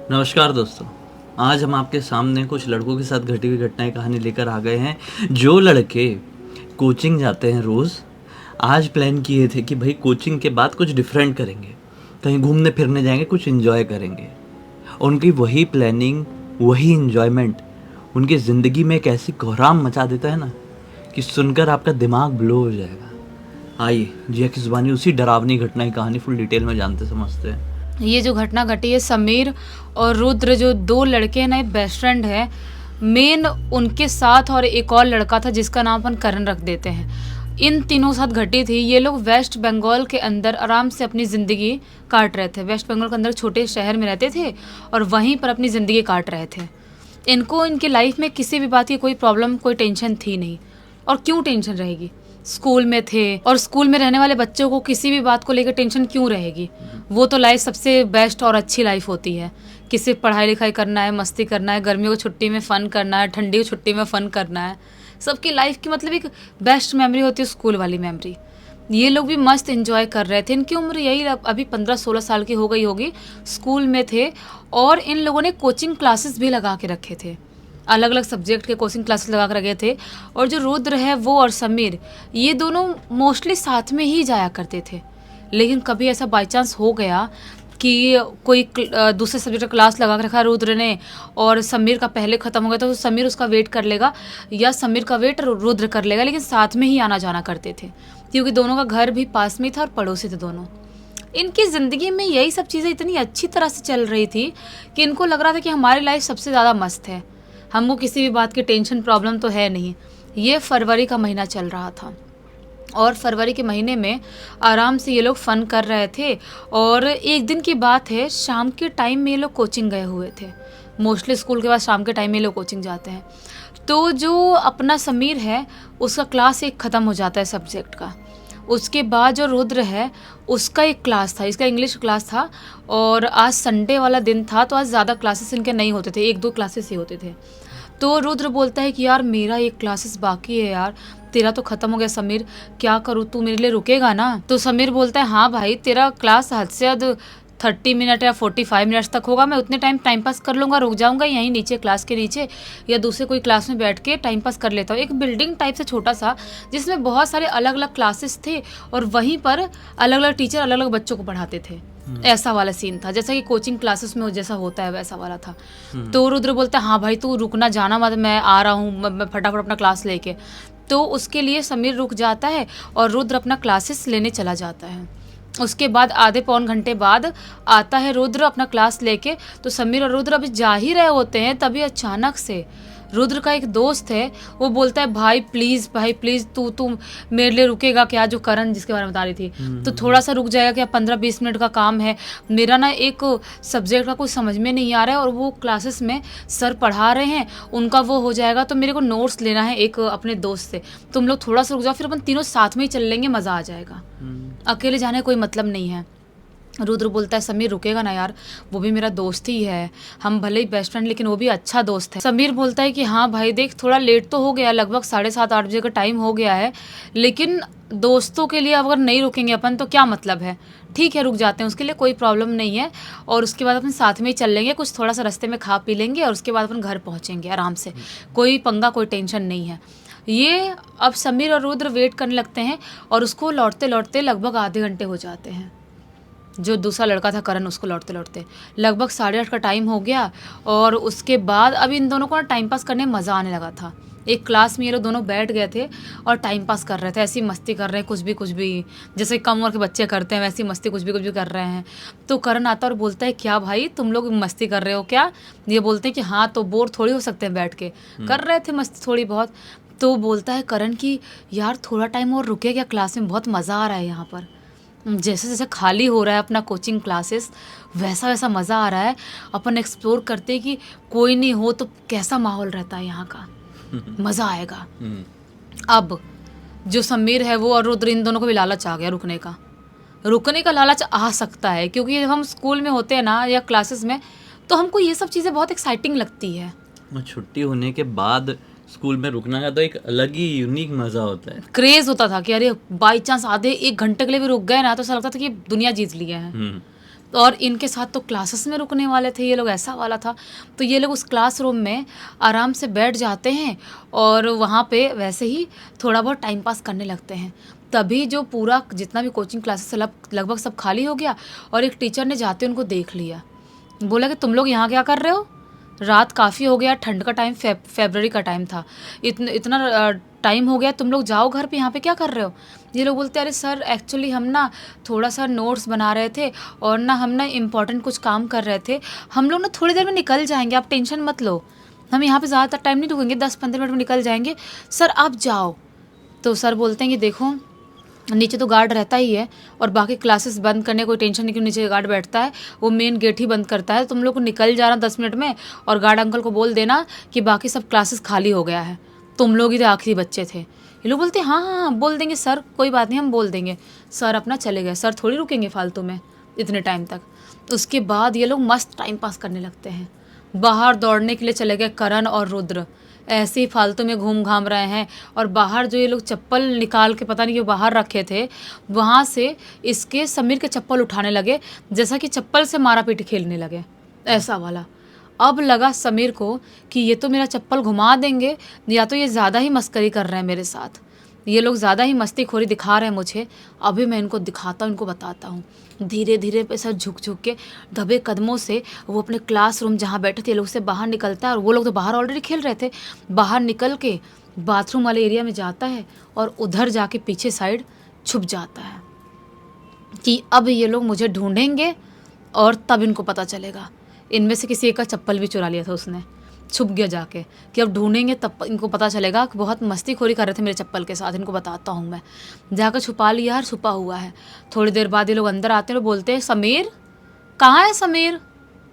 नमस्कार दोस्तों। आज हम आपके सामने कुछ लड़कों के साथ घटी हुई घटनाएं कहानी लेकर आ गए हैं। जो लड़के कोचिंग जाते हैं रोज़, आज प्लान किए थे कि भाई कोचिंग के बाद कुछ डिफरेंट करेंगे, कहीं घूमने फिरने जाएंगे, कुछ इन्जॉय करेंगे। उनकी वही प्लानिंग, वही इन्जॉयमेंट उनकी ज़िंदगी में एक ऐसी कोहराम मचा देता है ना कि सुनकर आपका दिमाग ब्लो हो जाएगा। आइए जिया की ज़ुबानी उसी डरावनी घटना की कहानी फुल डिटेल में जानते समझते हैं। ये जो घटना घटी है, समीर और रुद्र जो दो लड़के हैं ना, ये बेस्ट फ्रेंड है। मेन उनके साथ और एक और लड़का था जिसका नाम अपन करण रख देते हैं। इन तीनों साथ घटी थी। ये लोग वेस्ट बंगाल के अंदर आराम से अपनी ज़िंदगी काट रहे थे। वेस्ट बंगाल के अंदर छोटे शहर में रहते थे और वहीं पर अपनी ज़िंदगी काट रहे थे। इनको इनकी लाइफ में किसी भी बात की कोई प्रॉब्लम, कोई टेंशन थी नहीं। और क्यों टेंशन रहेगी, स्कूल में थे और स्कूल में रहने वाले बच्चों को किसी भी बात को लेकर टेंशन क्यों रहेगी। वो तो लाइफ सबसे बेस्ट और अच्छी लाइफ होती है। किसी पढ़ाई लिखाई करना है, मस्ती करना है, गर्मियों की छुट्टी में फ़न करना है, ठंडी की छुट्टी में फ़न करना है। सबकी लाइफ की मतलब एक बेस्ट मेमोरी होती है स्कूल वाली मेमोरी। ये लोग भी मस्त एंजॉय कर रहे थे। इनकी उम्र यही अभी 15-16 साल की हो गई होगी। स्कूल में थे और इन लोगों ने कोचिंग क्लासेस भी लगा के रखे थे। अलग अलग सब्जेक्ट के कोचिंग क्लासेस लगा कर रखे थे। और जो रुद्र है वो और समीर, ये दोनों मोस्टली साथ में ही जाया करते थे। लेकिन कभी ऐसा बाई चांस हो गया कि कोई दूसरे सब्जेक्ट का क्लास लगा कर रखा रुद्र ने और समीर का पहले ख़त्म हो गया, तो समीर उसका वेट कर लेगा या समीर का वेट रुद्र कर लेगा। लेकिन साथ में ही आना जाना करते थे क्योंकि दोनों का घर भी पास में था और पड़ोसी थे दोनों। इनकी ज़िंदगी में यही सब चीज़ें इतनी अच्छी तरह से चल रही थी कि इनको लग रहा था कि हमारी लाइफ सबसे ज़्यादा मस्त है, हमको किसी भी बात की टेंशन प्रॉब्लम तो है नहीं। ये फरवरी का महीना चल रहा था और फरवरी के महीने में आराम से ये लोग फ़न कर रहे थे। और एक दिन की बात है, शाम के टाइम में ये लोग कोचिंग गए हुए थे। मोस्टली स्कूल के बाद शाम के टाइम में ये लोग कोचिंग जाते हैं। तो जो अपना समीर है उसका क्लास एक ख़त्म हो जाता है सब्जेक्ट का। उसके बाद जो रुद्र है उसका एक क्लास था, इसका इंग्लिश क्लास था। और आज संडे वाला दिन था तो आज ज़्यादा क्लासेस इनके नहीं होते थे, 1-2 क्लासेस ही होते थे। तो रुद्र बोलता है कि यार मेरा एक क्लासेस बाकी है यार, तेरा तो ख़त्म हो गया समीर, क्या करूँ, तू मेरे लिए रुकेगा ना। तो समीर बोलता है हाँ भाई, तेरा क्लास हद से हद 30 मिनट या 45 मिनट्स तक होगा, मैं उतने टाइम पास कर लूँगा, रुक जाऊँगा यहीं नीचे क्लास के नीचे या दूसरे कोई क्लास में बैठ के टाइम पास कर लेता हूँ। एक बिल्डिंग टाइप से छोटा सा जिसमें बहुत सारे अलग अलग क्लासेस थे और वहीं पर अलग अलग टीचर अलग अलग बच्चों को पढ़ाते थे। ऐसा वाला सीन था, जैसा कि कोचिंग क्लासेस में जैसा होता है वैसा वाला था। तो रुद्र बोलता है हाँ भाई तू रुकना, जाना मत, मैं आ रहा हूँ, मैं फटाफट अपना क्लास लेके। तो उसके लिए समीर रुक जाता है और रुद्र अपना क्लासेस लेने चला जाता है। उसके बाद आधे पौन घंटे बाद आता है रुद्र अपना क्लास लेके। तो समीर और रुद्र अभी जा ही रहे होते हैं, तभी अचानक से रुद्र का एक दोस्त है, वो बोलता है भाई प्लीज़ तू मेरे लिए रुकेगा क्या, जो करण जिसके बारे में बता रही थी, तो थोड़ा सा रुक जाएगा क्या, 15-20 मिनट का काम है मेरा ना, एक सब्जेक्ट का कुछ समझ में नहीं आ रहा है और वो क्लासेस में सर पढ़ा रहे हैं, उनका वो हो जाएगा तो मेरे को नोट्स लेना है एक अपने दोस्त से, तुम लोग थोड़ा सा रुक जाओ, फिर अपन तीनों साथ में ही चल लेंगे, मज़ा आ जाएगा, अकेले जाने का कोई मतलब नहीं है। रुद्र बोलता है समीर रुकेगा ना यार, वो भी मेरा दोस्त ही है, हम भले ही बेस्ट फ्रेंड लेकिन वो भी अच्छा दोस्त है। समीर बोलता है कि हाँ भाई देख, थोड़ा लेट तो हो गया, लगभग 7:30-8 बजे का टाइम हो गया है, लेकिन दोस्तों के लिए अगर नहीं रुकेंगे अपन तो क्या मतलब है, ठीक है रुक जाते हैं, उसके लिए कोई प्रॉब्लम नहीं है। और उसके बाद अपन साथ में ही चल लेंगे, कुछ थोड़ा सा रास्ते में खा पी लेंगे और उसके बाद अपन घर पहुँचेंगे आराम से, कोई पंगा कोई टेंशन नहीं है। ये अब समीर और रुद्र वेट करने लगते हैं और उसको लौटते लौटते लगभग आधे घंटे हो जाते हैं। जो दूसरा लड़का था करण, उसको लौटते लौटते लगभग 8:30 का टाइम हो गया। और उसके बाद अब इन दोनों को ना टाइम पास करने में मज़ा आने लगा था। एक क्लास में ये लोग दोनों बैठ गए थे और टाइम पास कर रहे थे, ऐसी मस्ती कर रहे हैं, कुछ भी जैसे कम उम्र के बच्चे करते हैं वैसी मस्ती कुछ भी कर रहे हैं। तो करण आता और बोलता है क्या भाई तुम लोग मस्ती कर रहे हो क्या। ये बोलते हैं कि हाँ, तो बोर थोड़ी हो सकते हैं, बैठ के कर रहे थे मस्ती थोड़ी बहुत। तो बोलता है करण कि यार थोड़ा टाइम और रुके क्या, क्लास में बहुत मज़ा आ रहा है यहाँ पर, जैसे जैसे खाली हो रहा है अपना कोचिंग क्लासेस वैसा वैसा मज़ा आ रहा है, अपन एक्सप्लोर करते कि कोई नहीं हो तो कैसा माहौल रहता है यहाँ का, मज़ा आएगा। अब जो समीर है वो और रुद्र, इन दोनों को भी लालच आ गया रुकने का लालच आ सकता है क्योंकि जब हम स्कूल में होते हैं ना या क्लासेस में तो हमको ये सब चीज़ें बहुत एक्साइटिंग लगती है। छुट्टी होने के बाद स्कूल में रुकना का तो एक अलग ही यूनिक मज़ा होता है, क्रेज होता था कि अरे बाई चांस आधे 1 घंटे के लिए भी रुक गए ना तो ऐसा लगता था कि दुनिया जीत लिए हैं। और इनके साथ तो क्लासेस में रुकने वाले थे ये लोग, ऐसा वाला था। तो ये लोग उस क्लासरूम में आराम से बैठ जाते हैं और वहाँ पे वैसे ही थोड़ा बहुत टाइम पास करने लगते हैं। तभी जो पूरा जितना भी कोचिंग क्लासेस लगभग सब खाली हो गया और एक टीचर ने जाते उनको देख लिया, बोला कि तुम लोग यहाँ क्या कर रहे हो, रात काफ़ी हो गया, ठंड का टाइम, फरवरी का टाइम था, इतना टाइम हो गया, तुम लोग जाओ घर पे, यहाँ पे क्या कर रहे हो। ये लोग बोलते अरे सर एक्चुअली हम ना थोड़ा सा नोट्स बना रहे थे और ना हम ना इम्पॉर्टेंट कुछ काम कर रहे थे, हम लोग ना थोड़ी देर में निकल जाएंगे, आप टेंशन मत लो, हम यहाँ पे ज़्यादातर टाइम नहीं रुकेंगे, 10-15 मिनट में निकल जाएंगे, सर आप जाओ। तो सर बोलते हैं कि देखो नीचे तो गार्ड रहता ही है और बाकी क्लासेस बंद करने कोई टेंशन नहीं, क्यों नीचे गार्ड बैठता है, वो मेन गेट ही बंद करता है, तुम लोग को निकल जाना 10 मिनट में और गार्ड अंकल को बोल देना कि बाकी सब क्लासेस खाली हो गया है, तुम लोग ही तो आखिरी बच्चे थे। ये लोग बोलते हैं हाँ हाँ हाँ बोल देंगे सर, कोई बात नहीं हम बोल देंगे। सर अपना चले गए, सर थोड़ी रुकेंगे फालतू में इतने टाइम तक। उसके बाद ये लोग मस्त टाइम पास करने लगते हैं, बाहर दौड़ने के लिए चले गए करण और रुद्र, ऐसे ही फालतू में घूम घाम रहे हैं। और बाहर जो ये लोग चप्पल निकाल के पता नहीं क्यों बाहर रखे थे, वहाँ से इसके समीर के चप्पल उठाने लगे, जैसा कि चप्पल से मारा पीटी खेलने लगे, ऐसा वाला। अब लगा समीर को कि ये तो मेरा चप्पल घुमा देंगे, या तो ये ज़्यादा ही मस्करी कर रहे हैं मेरे साथ, ये लोग ज़्यादा ही मस्तीखोरी दिखा रहे हैं मुझे, अभी मैं इनको दिखाता हूँ, इनको बताता हूँ। धीरे धीरे ऐसा झुक झुक के दबे कदमों से वो अपने क्लासरूम जहाँ बैठे थे ये लोग से बाहर निकलता है, और वो लोग तो बाहर ऑलरेडी खेल रहे थे, बाहर निकल के बाथरूम वाले एरिया में जाता है और उधर जाके पीछे साइड छुप जाता है कि अब ये लोग मुझे ढूंढेंगे और तब इनको पता चलेगा। इनमें से किसी एक का चप्पल भी चुरा लिया था उसने, छुप गया जाके कि अब ढूंढेंगे तब इनको पता चलेगा कि बहुत मस्तीखोरी कर रहे थे मेरे चप्पल के साथ, इनको बताता हूँ मैं। जाकर छुपा लिया और छुपा हुआ है। थोड़ी देर बाद ये लोग अंदर आते हैं और बोलते हैं समीर कहाँ है समीर,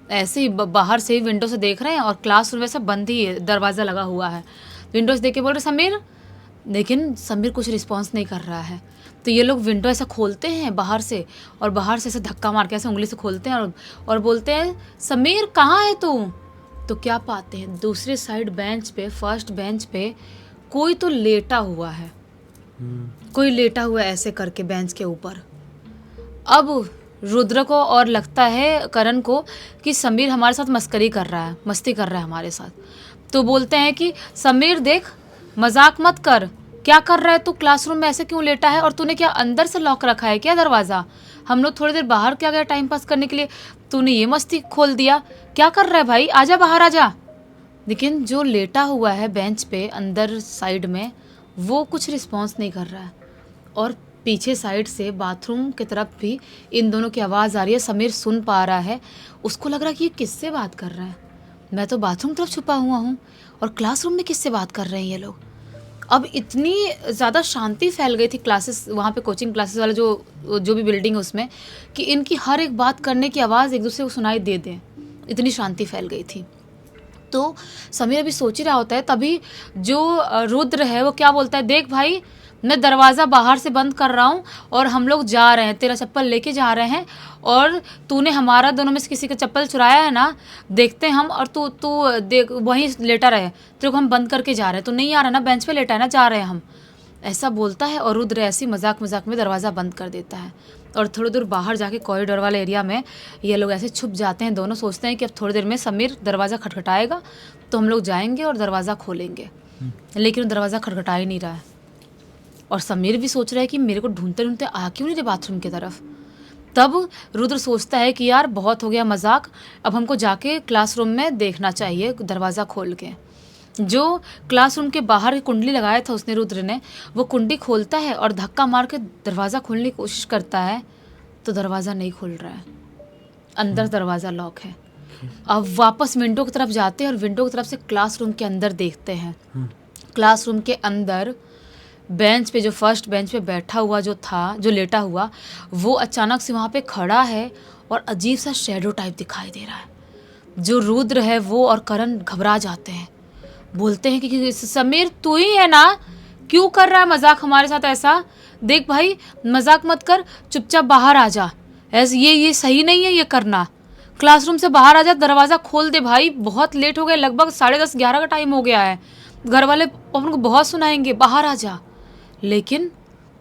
ऐसे ही बाहर से ही विंडो से देख रहे हैं और क्लासरूम वैसे बंद ही है, दरवाज़ा लगा हुआ है, विंडो से देख के बोल रहे समीर, लेकिन समीर कुछ रिस्पॉन्स नहीं कर रहा है। तो ये लोग विंडो ऐसा खोलते हैं बाहर से, और बाहर से ऐसे धक्का मार के ऐसे उंगली से खोलते हैं और बोलते हैं समीर कहाँ है तू। तो क्या पाते हैं दूसरे साइड बेंच पे, फर्स्ट बेंच पे कोई तो लेटा हुआ है, कोई लेटा हुआ है ऐसे करके बेंच के ऊपर। अब रुद्र को और लगता है करण को कि समीर हमारे साथ मस्करी कर रहा है, मस्ती कर रहा है हमारे साथ। तो बोलते हैं कि समीर देख मजाक मत कर, क्या कर रहा है तू, क्लासरूम में ऐसे क्यों लेटा है, और तूने क्या अंदर से लॉक रखा है क्या दरवाज़ा, हम लोग थोड़ी देर बाहर क्या गए टाइम पास करने के लिए, तूने ये मस्ती खोल दिया, क्या कर रहा है भाई, आजा बाहर आजा। लेकिन जो लेटा हुआ है बेंच पे अंदर साइड में वो कुछ रिस्पॉन्स नहीं कर रहा है, और पीछे साइड से बाथरूम की तरफ भी इन दोनों की आवाज़ आ रही है, समीर सुन पा रहा है, उसको लग रहा है कि ये किससे बात कर रहा है, मैं तो बाथरूम तरफ छुपा हुआ हूँ और क्लासरूम में किससे बात कर रहे हैं ये लोग। अब इतनी ज़्यादा शांति फैल गई थी क्लासेस वहाँ पे, कोचिंग क्लासेस वाला जो भी बिल्डिंग है उसमें, कि इनकी हर एक बात करने की आवाज़ एक दूसरे को सुनाई दे दें, इतनी शांति फैल गई थी। तो समीर अभी सोच ही रहा होता है, तभी जो रुद्र है वो क्या बोलता है, देख भाई मैं दरवाज़ा बाहर से बंद कर रहा हूँ और हम लोग जा रहे हैं, तेरा चप्पल लेके जा रहे हैं, और तूने हमारा दोनों में से किसी का चप्पल चुराया है ना, देखते हैं हम, और तू देख वहीं लेटा रहे, तेरे को हम बंद करके जा रहे हैं, तू नहीं आ रहा ना, बेंच पे लेटा है ना, जा रहे हैं हम, ऐसा बोलता है। और रुद्र ऐसी मजाक मजाक में दरवाज़ा बंद कर देता है, और थोड़ी दूर बाहर जाके कॉरिडोर वाले एरिया में ये लोग ऐसे छुप जाते हैं, दोनों सोचते हैं कि अब थोड़ी देर में समीर दरवाज़ा खटखटाएगा तो हम लोग जाएंगे और दरवाज़ा खोलेंगे, लेकिन दरवाज़ा खटखटा ही नहीं रहा है। और समीर भी सोच रहा है कि मेरे को ढूंढते ढूंढते आ क्यों नहीं रहे बाथरूम की तरफ। तब रुद्र सोचता है कि यार बहुत हो गया मजाक, अब हमको जाके क्लासरूम में देखना चाहिए दरवाज़ा खोल के। जो क्लासरूम के बाहर की कुंडली लगाया था उसने, रुद्र ने, वो कुंडी खोलता है और धक्का मार के दरवाज़ा खोलने की कोशिश करता है, तो दरवाज़ा नहीं खुल रहा है, अंदर दरवाज़ा लॉक है। अब वापस विंडो की तरफ जाते हैं और विंडो की तरफ से क्लासरूम के अंदर देखते हैं। क्लासरूम के अंदर बेंच पे, जो फर्स्ट बेंच पे बैठा हुआ जो था, जो लेटा हुआ, वो अचानक से वहाँ पे खड़ा है और अजीब सा शैडो टाइप दिखाई दे रहा है। जो रुद्र है वो और करण घबरा जाते हैं, बोलते हैं कि समीर तू ही है ना, क्यों कर रहा है मजाक हमारे साथ ऐसा, देख भाई मजाक मत कर, चुपचाप बाहर आ जा, ऐसे ये सही नहीं है ये करना, क्लासरूम से बाहर आ जा, दरवाज़ा खोल दे भाई, बहुत लेट हो गया, लगभग 10:30-11 का टाइम हो गया है, घर वाले अपन को बहुत सुनाएंगे, बाहर आ जा। लेकिन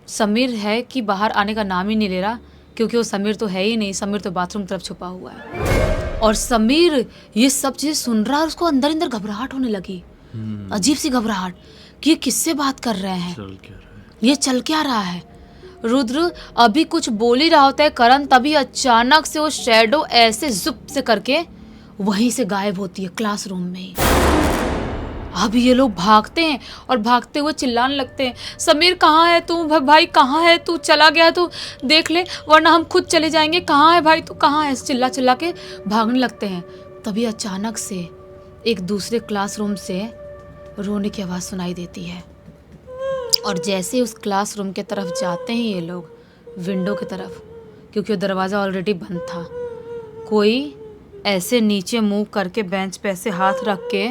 समीर है कि बाहर आने का नाम ही नहीं ले रहा, क्योंकि वो समीर तो है ही नहीं, समीर तो बाथरूम की तरफ छुपा हुआ है। और समीर ये सब चीज़ सुन रहा है, उसको अंदर अंदर घबराहट होने लगी, अजीब सी घबराहट कि ये किससे बात कर रहे हैं, चल क्या रहा है? ये चल क्या रहा है। रुद्र अभी कुछ बोल ही रहा होता है करण, तभी अचानक से वो शैडो ऐसे जुप से करके वहीं से गायब होती है क्लासरूम में ही। अब ये लोग भागते हैं और भागते हुए चिल्लाने लगते हैं, समीर कहाँ है तू, भाई कहाँ है तू, चला गया तो देख ले वरना हम खुद चले जाएंगे, कहाँ है भाई तू, कहाँ है, चिल्ला चिल्ला के भागने लगते हैं। तभी अचानक से एक दूसरे क्लासरूम से रोने की आवाज़ सुनाई देती है और जैसे उस क्लासरूम के तरफ जाते हैं ये लोग विंडो की तरफ, क्योंकि वो दरवाज़ा ऑलरेडी बंद था, कोई ऐसे नीचे मुंह करके बेंच पे ऐसे हाथ रख के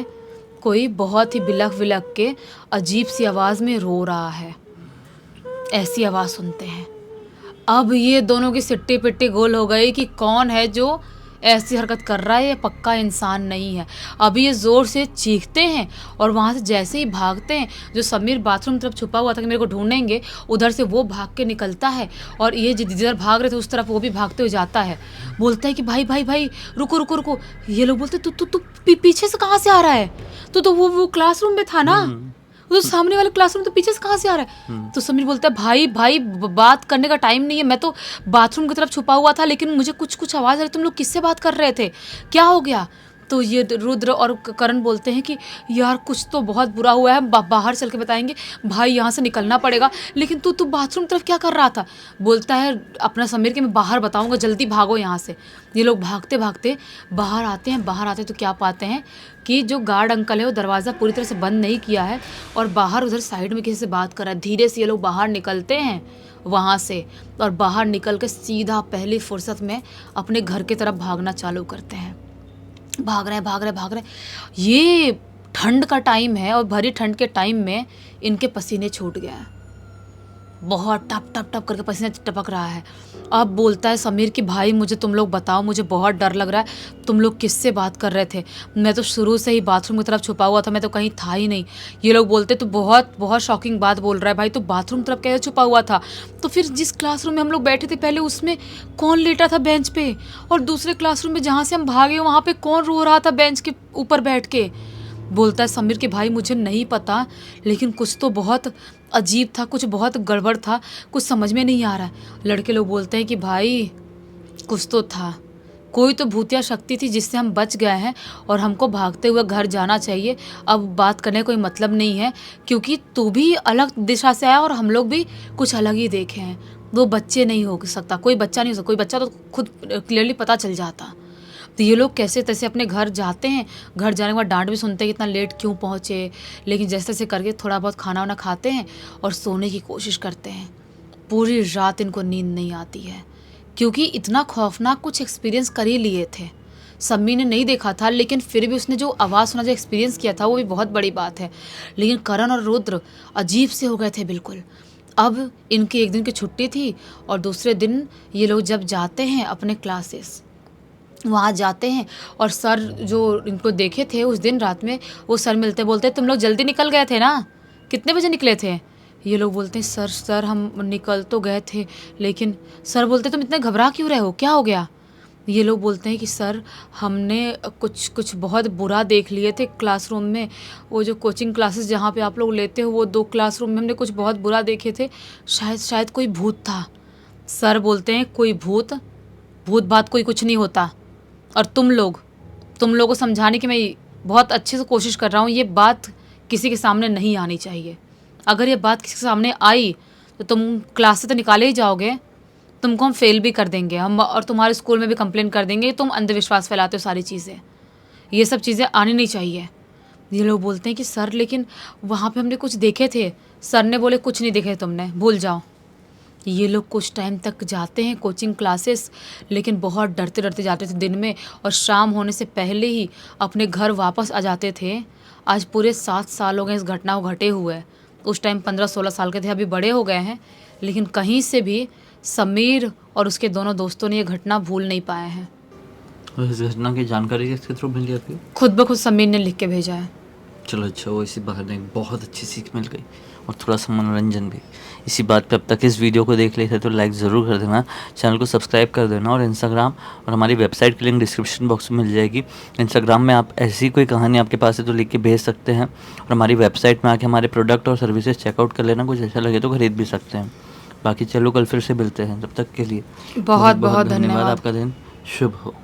कोई बहुत ही बिलख बिलख के अजीब सी आवाज़ में रो रहा है। ऐसी आवाज़ सुनते हैं। अब ये दोनों की सिट्टी पिट्टी गोल हो गई कि कौन है जो ऐसी हरकत कर रहा है, ये पक्का इंसान नहीं है। अभी ये ज़ोर से चीखते हैं और वहाँ से जैसे ही भागते हैं, जो समीर बाथरूम तरफ छुपा हुआ था कि मेरे को ढूंढेंगे, उधर से वो भाग के निकलता है और ये जिधर भाग रहे थे उस तरफ वो भी भागते हुए जाता है। बोलता है कि भाई भाई भाई रुको रुको रुको। ये लोग बोलते तू तू तू पीछे से कहाँ से आ रहा है, तो वो क्लासरूम में था ना, तो सामने वाले क्लासरूम तो पीछे से कहाँ से आ रहा है। तो समीर बोलता है भाई भाई बात करने का टाइम नहीं है, मैं तो बाथरूम की तरफ छुपा हुआ था लेकिन मुझे कुछ आवाज़ आ रही, तुम लोग किससे बात कर रहे थे, क्या हो गया। तो ये रुद्र और करण बोलते हैं कि यार कुछ तो बहुत बुरा हुआ है, बाहर चल के बताएंगे, भाई यहाँ से निकलना पड़ेगा। लेकिन तू बाथरूम तरफ क्या कर रहा था। बोलता है अपना समीर कि मैं बाहर बताऊँगा, जल्दी भागो यहाँ से। ये लोग भागते भागते बाहर आते हैं। बाहर आते तो क्या पाते हैं कि जो गार्ड अंकल है वो दरवाज़ा पूरी तरह से बंद नहीं किया है और बाहर उधर साइड में किसी से बात कर रहा है। धीरे से ये लोग बाहर निकलते हैं वहाँ से और बाहर निकल के सीधा पहली फुर्सत में अपने घर की तरफ भागना चालू करते हैं। भाग रहे। ये ठंड का टाइम है और भरी ठंड के टाइम में इनके पसीने छूट गए हैं, बहुत टप टप टप करके पसीना टपक रहा है। अब बोलता है समीर कि भाई मुझे तुम लोग बताओ, मुझे बहुत डर लग रहा है, तुम लोग किससे बात कर रहे थे, मैं तो शुरू से ही बाथरूम की तरफ छुपा हुआ था, मैं तो कहीं था ही नहीं। ये लोग बोलते तो बहुत बहुत शॉकिंग बात बोल रहा है भाई, तो बाथरूम तरफ कैसे छुपा हुआ था, तो फिर जिस क्लासरूम में हम लोग बैठे थे पहले उसमें कौन लेटा था बेंच पे, और दूसरे क्लासरूम में जहाँ से हम भागे वहाँ पे कौन रो रहा था बेंच के ऊपर बैठ के। बोलता है समीर कि भाई मुझे नहीं पता, लेकिन कुछ तो बहुत अजीब था, कुछ बहुत गड़बड़ था, कुछ समझ में नहीं आ रहा है। लड़के लोग बोलते हैं कि भाई कुछ तो था, कोई तो भूतिया शक्ति थी जिससे हम बच गए हैं और हमको भागते हुए घर जाना चाहिए। अब बात करने का कोई मतलब नहीं है क्योंकि तू भी अलग दिशा से आया और हम लोग भी कुछ अलग ही देखे हैं। वो बच्चे नहीं हो सकता, कोई बच्चा नहीं हो सकता, कोई बच्चा तो खुद क्लियरली पता चल जाता। तो ये लोग कैसे तैसे अपने घर जाते हैं। घर जाने के बाद डांट भी सुनते हैं कि इतना लेट क्यों पहुँचे, लेकिन जैसे तैसे करके थोड़ा बहुत खाना वाना खाते हैं और सोने की कोशिश करते हैं। पूरी रात इनको नींद नहीं आती है क्योंकि इतना खौफनाक कुछ एक्सपीरियंस कर ही लिए थे। सम्मी ने नहीं देखा था लेकिन फिर भी उसने जो आवाज़ सुना, जो एक्सपीरियंस किया था, वो भी बहुत बड़ी बात है। लेकिन करण और रुद्र अजीब से हो गए थे बिल्कुल। अब इनकी एक दिन की छुट्टी थी और दूसरे दिन ये लोग जब जाते हैं अपने क्लासेस, वहाँ जाते हैं और सर जो इनको देखे थे उस दिन रात में, वो सर मिलते बोलते तुम लोग जल्दी निकल गए थे ना, कितने बजे निकले थे। ये लोग बोलते हैं सर हम निकल तो गए थे, लेकिन सर बोलते तुम इतने घबरा क्यों रहे हो, क्या हो गया। ये लोग बोलते हैं कि सर हमने कुछ बहुत बुरा देख लिए थे क्लासरूम में, वो जो कोचिंग क्लासेस जहाँ पे आप लोग लेते हो वो 2 क्लासरूम में हमने कुछ बहुत बुरा देखे थे, शायद कोई भूत था। सर बोलते हैं कोई भूत बात कोई कुछ नहीं होता, और तुम लोगों को समझाने की मैं बहुत अच्छे से कोशिश कर रहा हूँ, ये बात किसी के सामने नहीं आनी चाहिए। अगर ये बात किसी के सामने आई तो तुम क्लास से तो निकाले ही जाओगे, तुमको हम फेल भी कर देंगे हम, और तुम्हारे स्कूल में भी कंप्लेन कर देंगे, तुम अंधविश्वास फैलाते हो सारी चीज़ें, ये सब चीज़ें आनी नहीं चाहिए। ये लोग बोलते हैं कि सर लेकिन वहाँ पे हमने कुछ देखे थे। सर ने बोले कुछ नहीं देखे तुमने, भूल जाओ। ये लोग कुछ टाइम तक जाते हैं कोचिंग क्लासेस, लेकिन बहुत डरते डरते जाते थे दिन में, और शाम होने से पहले ही अपने घर वापस आ जाते थे। आज पूरे 7 साल हो गए इस घटना को घटे हुए। उस टाइम 15-16 साल के थे, अभी बड़े हो गए हैं, लेकिन कहीं से भी समीर और उसके दोनों दोस्तों ने ये घटना भूल नहीं पाए हैं। इस घटना की जानकारी किसके थ्रू मिली आपको? खुद ब खुद समीर ने लिख के भेजा है। चलो अच्छा, वो इसी बहाने एक बहुत अच्छी सीख मिल गई। और थोड़ा सा मनोरंजन भी। इसी बात पे अब तक इस वीडियो को देख लेते तो लाइक ज़रूर कर देना, चैनल को सब्सक्राइब कर देना, और इंस्टाग्राम और हमारी वेबसाइट की लिंक डिस्क्रिप्शन बॉक्स में मिल जाएगी। इंस्टाग्राम में आप ऐसी कोई कहानी आपके पास है तो लिख के भेज सकते हैं, और हमारी वेबसाइट में आके हमारे प्रोडक्ट और सर्विसेज चेकआउट कर लेना, कुछ अच्छा लगे तो खरीद भी सकते हैं। बाकी चलो कल फिर से मिलते हैं, तब तक के लिए बहुत बहुत धन्यवाद। धन्यवाद। आपका दिन शुभ हो।